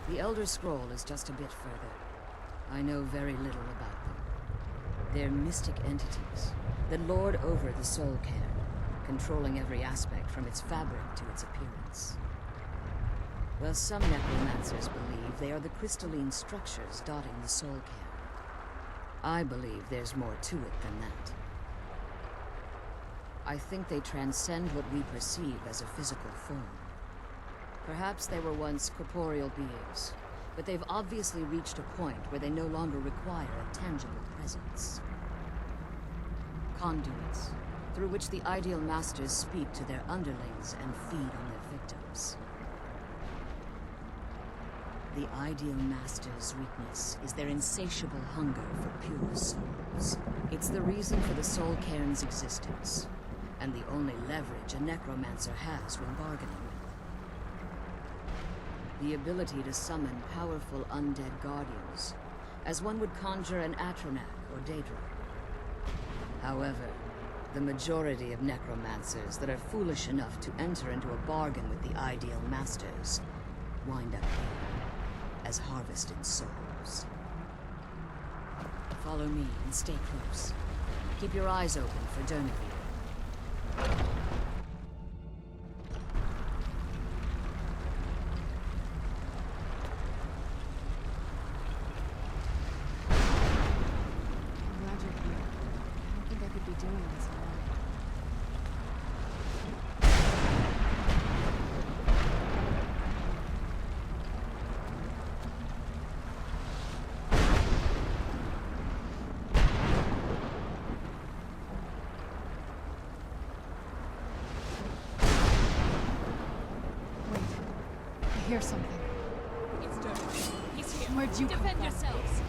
The Elder Scroll is just a bit further. I know very little about them. They're mystic entities that lord over the soul cairn, controlling every aspect from its fabric to its appearance. While some necromancers believe they are the crystalline structures dotting the soul cairn, I believe there's more to it than that. I think they transcend what we perceive as a physical form. Perhaps they were once corporeal beings, but they've obviously reached a point where they no longer require a tangible presence. Conduits, through which the Ideal Masters speak to their underlings and feed on their victims. The Ideal Masters' weakness is their insatiable hunger for pure souls. It's the reason for the Soul Cairn's existence, and the only leverage a necromancer has when bargaining with. The ability to summon powerful undead guardians, as one would conjure an Atronak or Daedra. However, the majority of necromancers that are foolish enough to enter into a bargain with the Ideal Masters wind up here as harvested souls. Follow me and stay close. Keep your eyes open for Dernevere. I hear something. It's Dragonborn. He's here. Where'd you come Defend from? yourselves.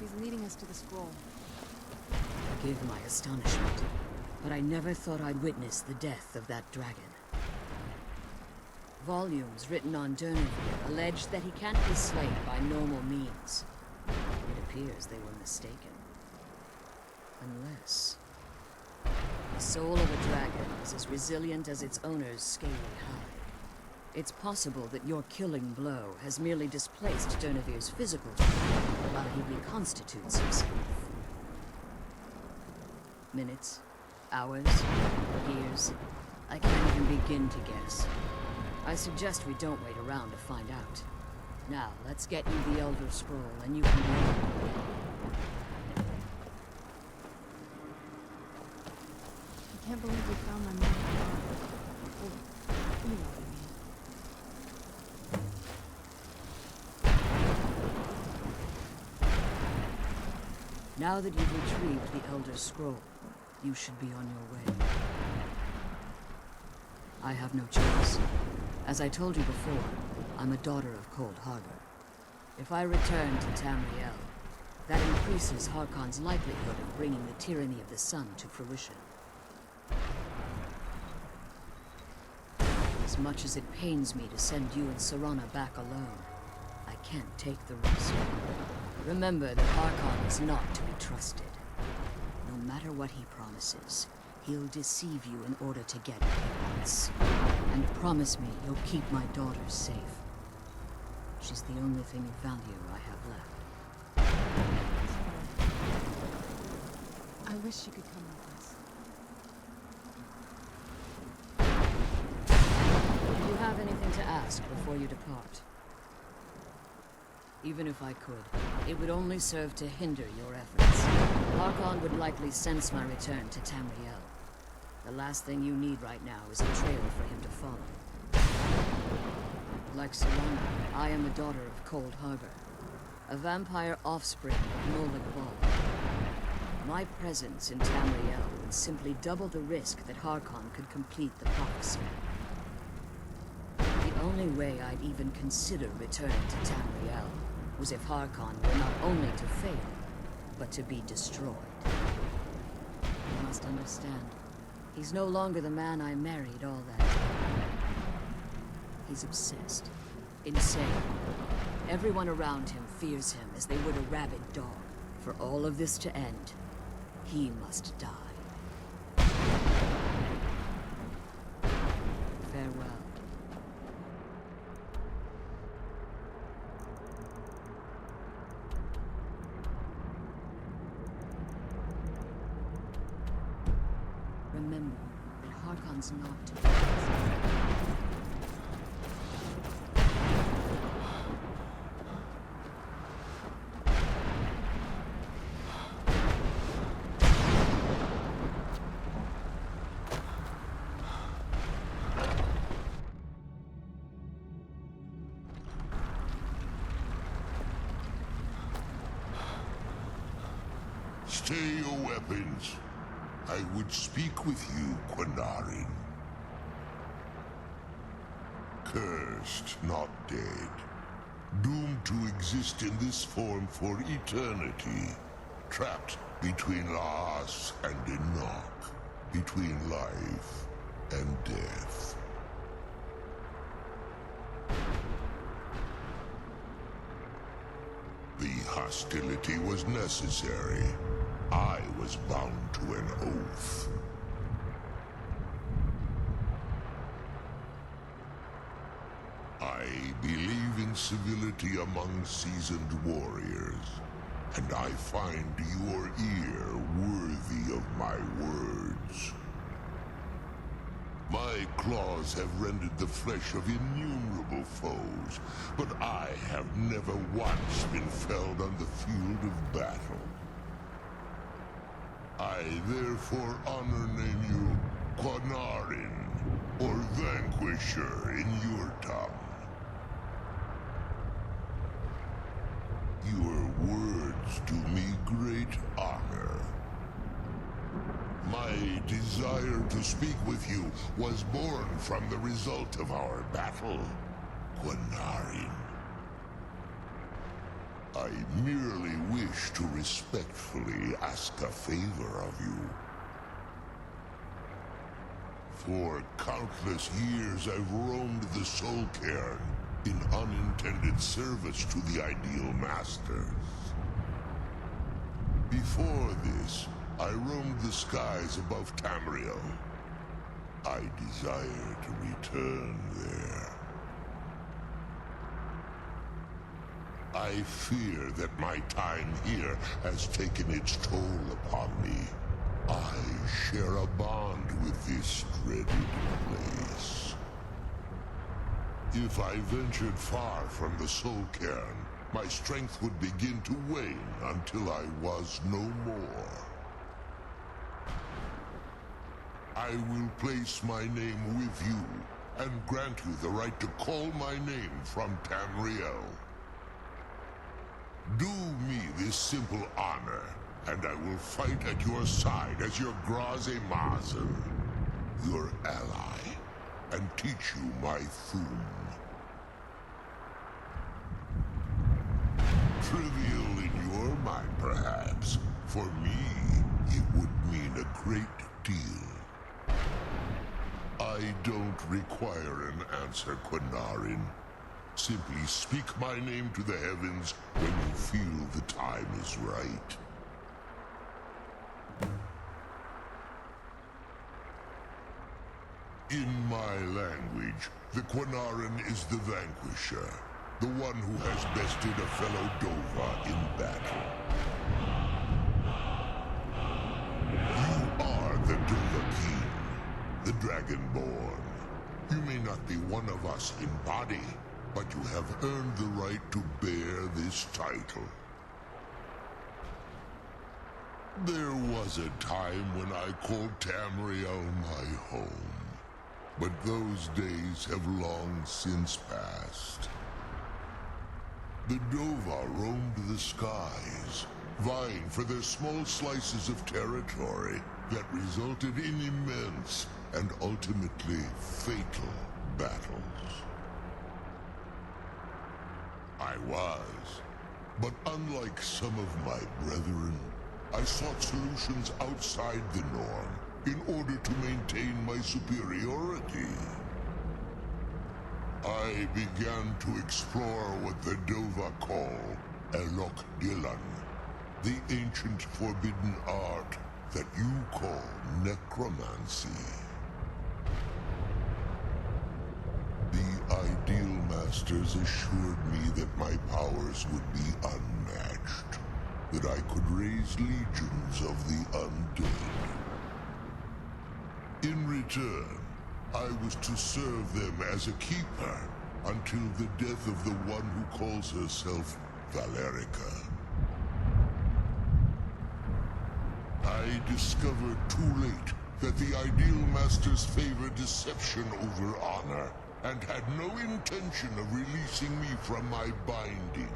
She's leading us to the scroll. Forgive my astonishment, but I never thought I'd witness the death of that dragon. Volumes written on Dernevere allege that he can't be slain by normal means. It appears they were mistaken. Unless the soul of a dragon is as resilient as its owner's scaly hide. It's possible that your killing blow has merely displaced Dernevere's physical form while he reconstitutes himself. Minutes, hours, years, I can't even begin to guess. I suggest we don't wait around to find out. Now, let's get you the Elder Scroll, and you can go on. I can't believe we found my mom. You know what I mean. Now that you've retrieved the Elder Scroll, you should be on your way. I have no choice. As I told you before, I'm a daughter of Cold Harbor. If I return to Tamriel, that increases Harkon's likelihood of bringing the tyranny of the sun to fruition. As much as it pains me to send you and Serana back alone, I can't take the risk. Remember that Harkon is not to be trusted. No matter what he promises, he'll deceive you in order to get what he wants. And promise me you'll keep my daughter safe. She's the only thing of value I have left. I wish you could come with us. Do you have anything to ask before you depart? Even if I could, it would only serve to hinder your efforts. Harkon would likely sense my return to Tamriel. The last thing you need right now is a trail for him to follow. Like Serana, I am a daughter of Cold Harbor, a vampire offspring of Nolik Ball. My presence in Tamriel would simply double the risk that Harkon could complete the prophecy. The only way I'd even consider returning to Tamriel was if Harkon were not only to fail, but to be destroyed. You must understand. He's no longer the man I married all that time. He's obsessed. Insane. Everyone around him fears him as they would a rabid dog. For all of this to end, he must die. Farewell. Remember that Harkon's not to be trusted. Stay your weapons. I would speak with you, Quinarin. Cursed, not dead. Doomed to exist in this form for eternity. Trapped between Laas and Enoch. Between life and death. The hostility was necessary. I was bound to an oath. I believe in civility among seasoned warriors, and I find your ear worthy of my words. My claws have rended the flesh of innumerable foes, but I have never once been felled on the field of battle. I therefore name you Quinarin, or Vanquisher in your tongue. Your words do me great honor. My desire to speak with you was born from the result of our battle, Quinarin. I merely wish to respectfully ask a favor of you. For countless years I've roamed the Soul Cairn in unintended service to the Ideal Masters. Before this, I roamed the skies above Tamriel. I desire to return there. I fear that my time here has taken its toll upon me. I share a bond with this dreaded place. If I ventured far from the soul cairn, my strength would begin to wane until I was no more. I will place my name with you, and grant you the right to call my name from Tamriel. Do me this simple honor, and I will fight at your side as your Graze Mazen, your ally, and teach you my Thum. Trivial in your mind, perhaps. For me, it would mean a great deal. I don't require an answer, Quinarin. Simply speak my name to the heavens when you feel the time is right. In my language, the Quinarin is the vanquisher, the one who has bested a fellow Dova in battle. You are the Dova King, the Dragonborn. You may not be one of us in body, but you have earned the right to bear this title. There was a time when I called Tamriel my home, but those days have long since passed. The Dova roamed the skies, vying for their small slices of territory that resulted in immense and ultimately fatal battles. I was, but unlike some of my brethren, I sought solutions outside the norm in order to maintain my superiority. I began to explore what the Dova call Elok Dylan, the ancient forbidden art that you call necromancy. The Ideal Masters assured me that my powers would be unmatched, that I could raise legions of the undead. In return, I was to serve them as a keeper until the death of the one who calls herself Valerica. I discovered too late that the Ideal Masters favor deception over honor, and had no intention of releasing me from my binding.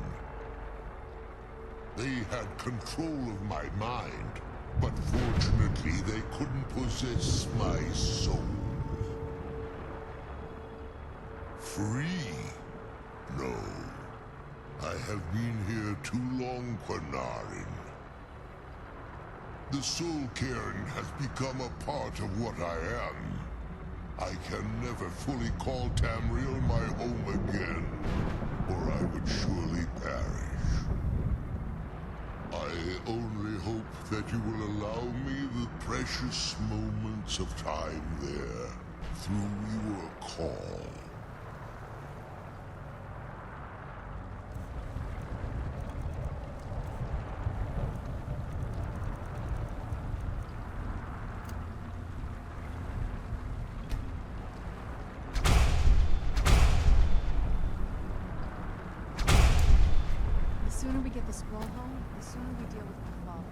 They had control of my mind, but fortunately they couldn't possess my soul. Free? No. I have been here too long, Quinarin. The Soul Cairn has become a part of what I am. I can never fully call Tamriel my home again, or I would surely perish. I only hope that you will allow me the precious moments of time there, through your call. The sooner we get the scroll home, the sooner we deal with my father.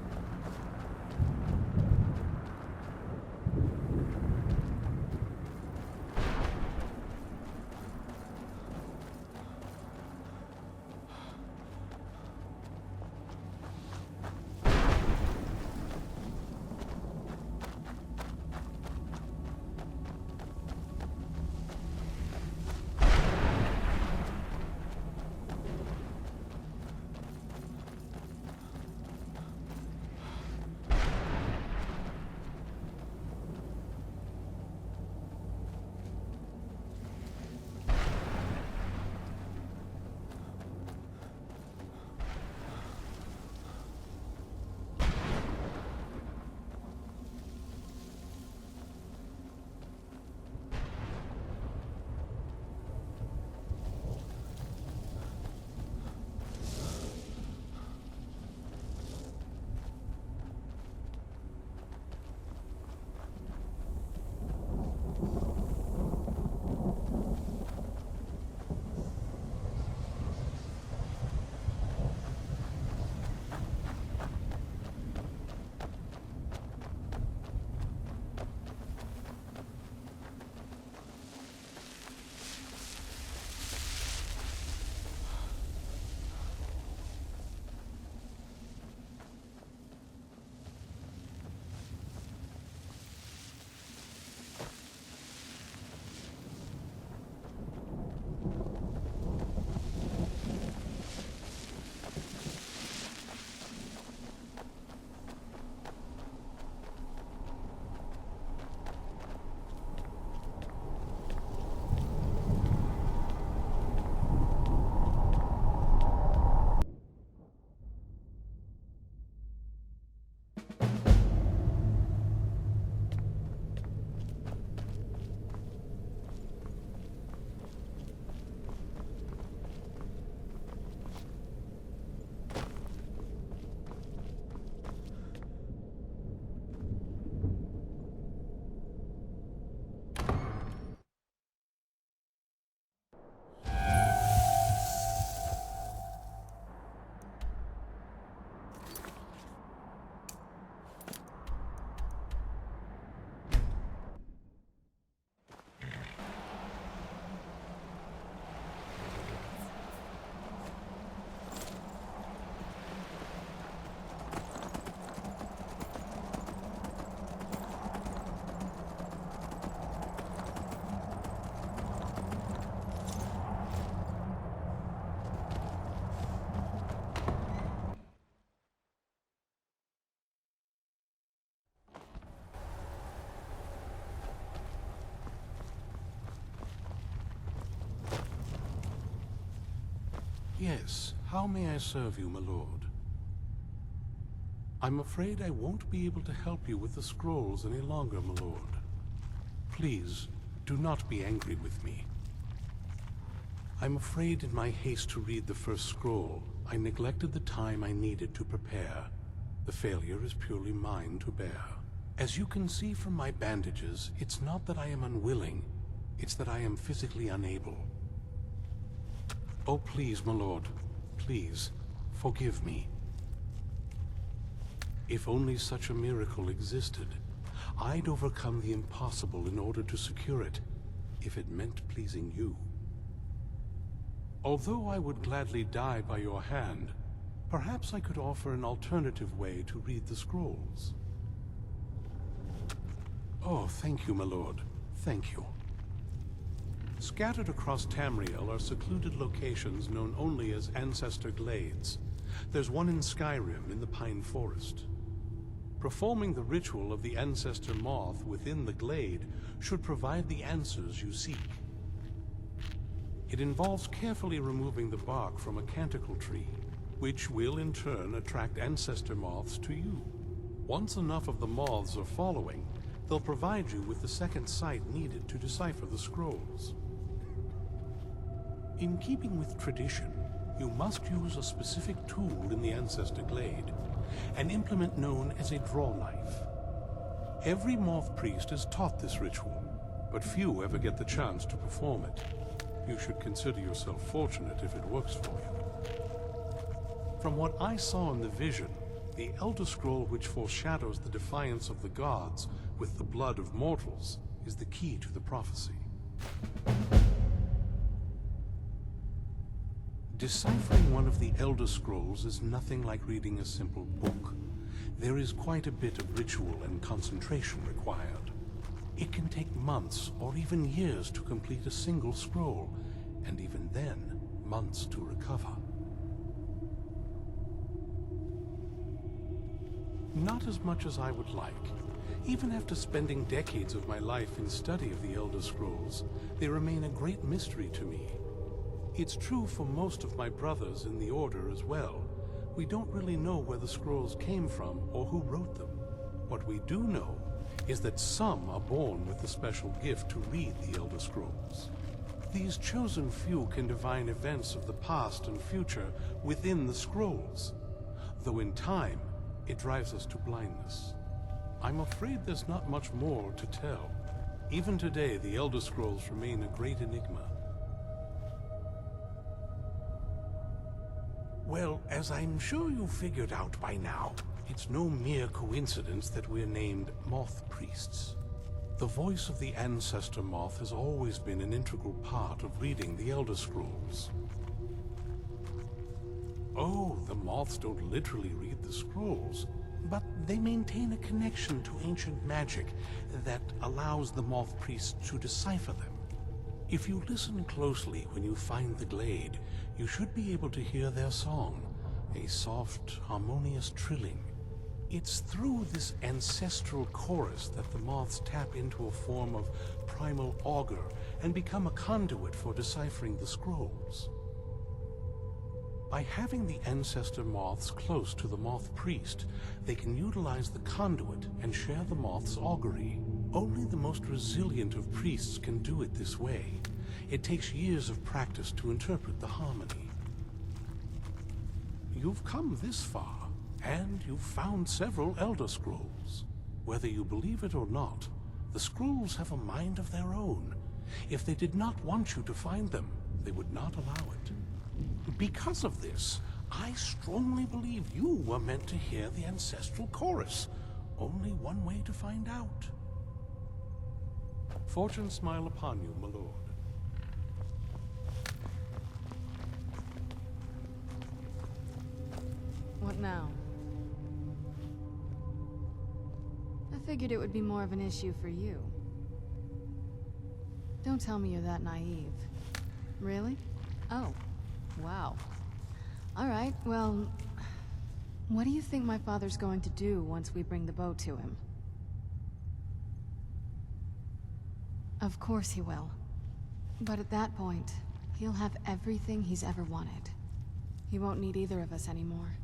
Yes, how may I serve you, my lord? I'm afraid I won't be able to help you with the scrolls any longer, my lord. Please, do not be angry with me. I'm afraid in my haste to read the first scroll, I neglected the time I needed to prepare. The failure is purely mine to bear. As you can see from my bandages, it's not that I am unwilling, it's that I am physically unable. Oh, please, my lord, please, forgive me. If only such a miracle existed, I'd overcome the impossible in order to secure it, if it meant pleasing you. Although I would gladly die by your hand, perhaps I could offer an alternative way to read the scrolls. Oh, thank you, my lord. Thank you. Scattered across Tamriel are secluded locations known only as Ancestor Glades. There's one in Skyrim in the Pine Forest. Performing the ritual of the Ancestor Moth within the glade should provide the answers you seek. It involves carefully removing the bark from a canticle tree, which will in turn attract Ancestor Moths to you. Once enough of the moths are following, they'll provide you with the second sight needed to decipher the scrolls. In keeping with tradition, you must use a specific tool in the Ancestor Glade, an implement known as a draw knife. Every moth priest is taught this ritual, but few ever get the chance to perform it. You should consider yourself fortunate if it works for you. From what I saw in the vision, the Elder Scroll which foreshadows the defiance of the gods with the blood of mortals is the key to the prophecy. Deciphering one of the Elder Scrolls is nothing like reading a simple book. There is quite a bit of ritual and concentration required. It can take months or even years to complete a single scroll, and even then, months to recover. Not as much as I would like. Even after spending decades of my life in study of the Elder Scrolls, they remain a great mystery to me. It's true for most of my brothers in the Order as well. We don't really know where the scrolls came from or who wrote them. What we do know is that some are born with the special gift to read the Elder Scrolls. These chosen few can divine events of the past and future within the scrolls, though in time, it drives us to blindness. I'm afraid there's not much more to tell. Even today, the Elder Scrolls remain a great enigma. Well, as I'm sure you figured out by now, it's no mere coincidence that we're named Moth Priests. The voice of the Ancestor Moth has always been an integral part of reading the Elder Scrolls. Oh, the Moths don't literally read the scrolls, but they maintain a connection to ancient magic that allows the Moth Priests to decipher them. If you listen closely when you find the glade, you should be able to hear their song, a soft, harmonious trilling. It's through this ancestral chorus that the moths tap into a form of primal augur and become a conduit for deciphering the scrolls. By having the ancestor moths close to the moth priest, they can utilize the conduit and share the moth's augury. Only the most resilient of priests can do it this way. It takes years of practice to interpret the harmony. You've come this far, and you've found several Elder Scrolls. Whether you believe it or not, the scrolls have a mind of their own. If they did not want you to find them, they would not allow it. Because of this, I strongly believe you were meant to hear the ancestral chorus. Only one way to find out. Fortune smile upon you, my lord. What now? I figured it would be more of an issue for you. Don't tell me you're that naive. Really? Oh, wow. All right, well, what do you think my father's going to do once we bring the boat to him? Of course he will. But at that point, he'll have everything he's ever wanted. He won't need either of us anymore.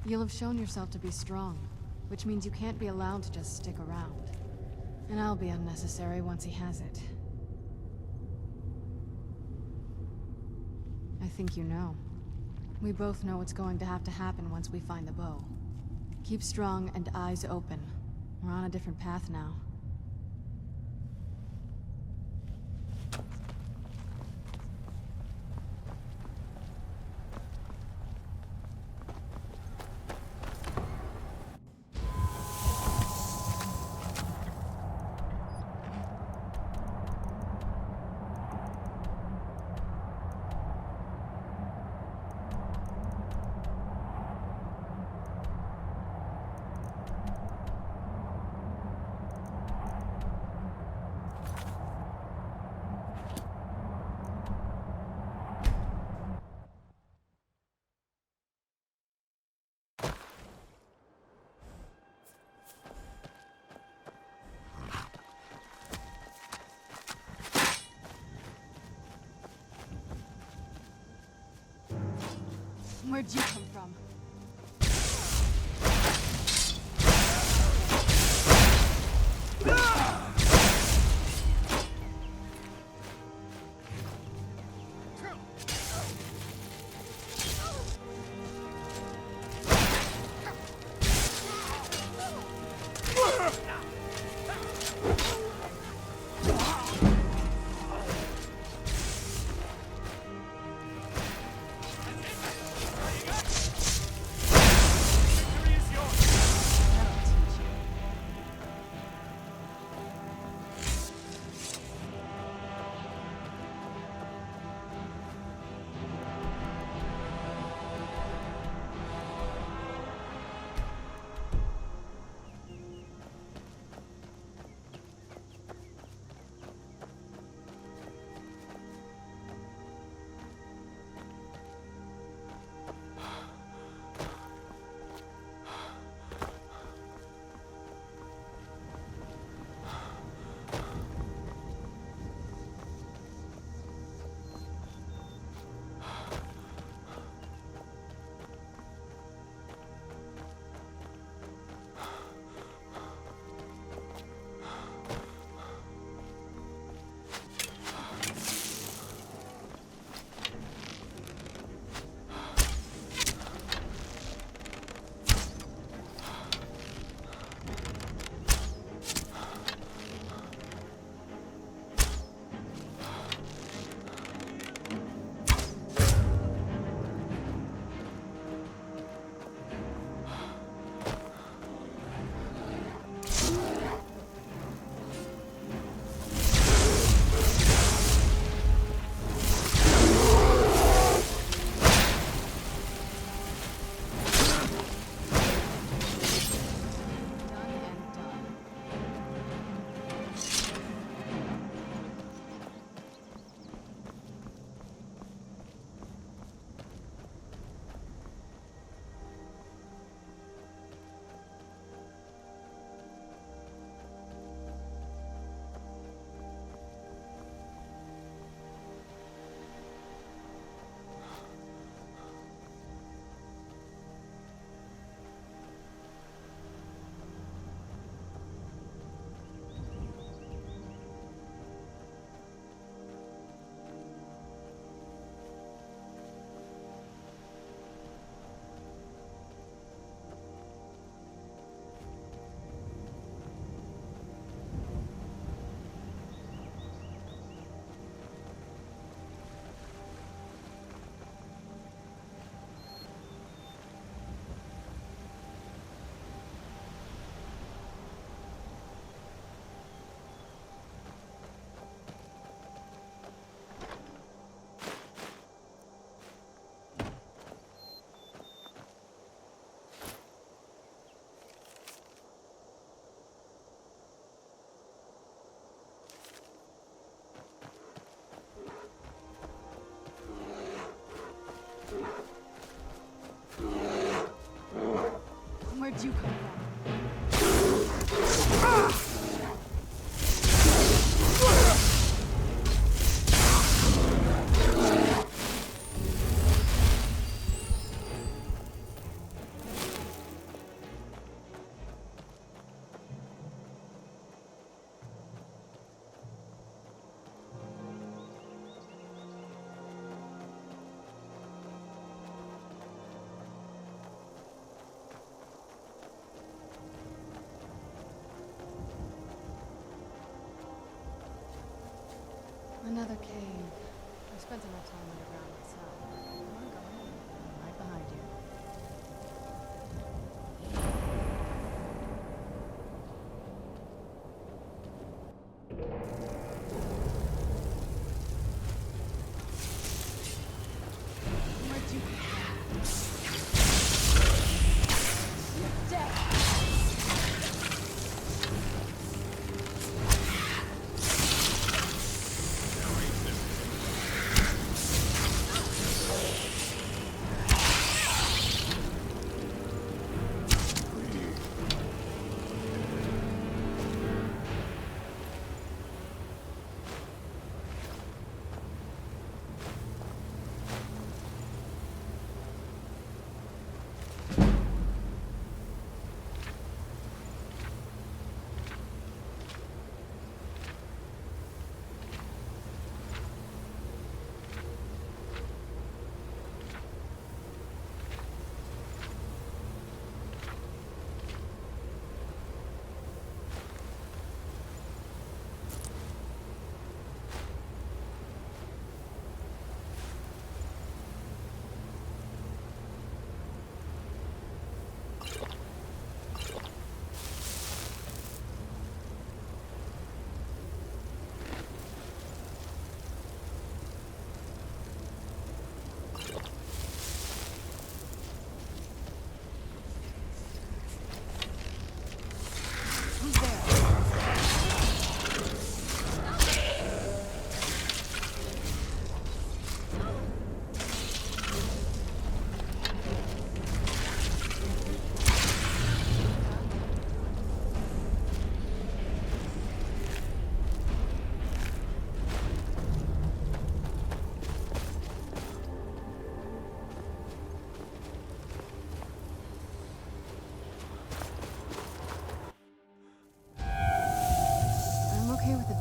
You'll have shown yourself to be strong, which means you can't be allowed to just stick around. And I'll be unnecessary once he has it. I think you know. We both know what's going to have to happen once we find the bow. Keep strong and eyes open. We're on a different path now. Where'd you come from? Another cave. I spent enough time underground myself. Come on, go ahead. I'm right behind you. Where'd you You're dead!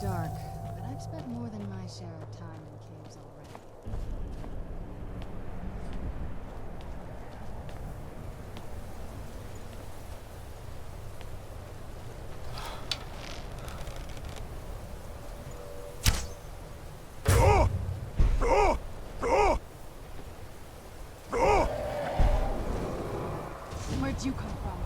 Dark, but I've spent more than my share of time in caves already. Where'd you come from?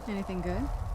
Anything good?